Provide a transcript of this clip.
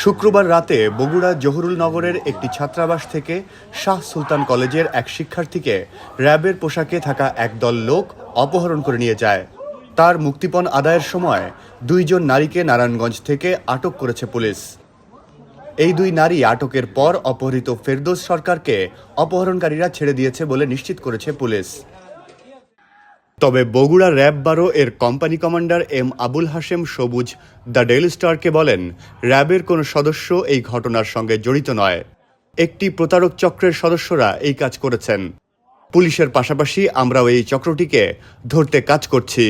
শুক্রবার রাতে বগুড়া জহুরুল নগরের একটি ছাত্রাবাস থেকে শাহ সুলতান কলেজের এক শিক্ষার্থীকে র্যাবের পোশাকে থাকা একদল লোক অপহরণ করে নিয়ে যায়। তার মুক্তিপণ আদায়ের সময় 2 জন নারীকে নারায়ণগঞ্জ থেকে আটক করেছে পুলিশ। এই 2 নারী আটকের পর অপহৃত ফেরদৌস সরকারকে অপহরণকারীরা ছেড়ে দিয়েছে বলে নিশ্চিত করেছে পুলিশ। তবে বগুড়া র্যাব 12 এর company commander M Abul Hashem Sabuj the daily স্টারকে বলেন, র্যাবের কোনো সদস্য এই ঘটনার সঙ্গে জড়িত নয়। একটি প্রতারক চক্রের সদস্যরা এই কাজ করেছেন। পুলিশের পাশাপাশি আমরাও এই চক্রটিকে ধরতে কাজ করছি।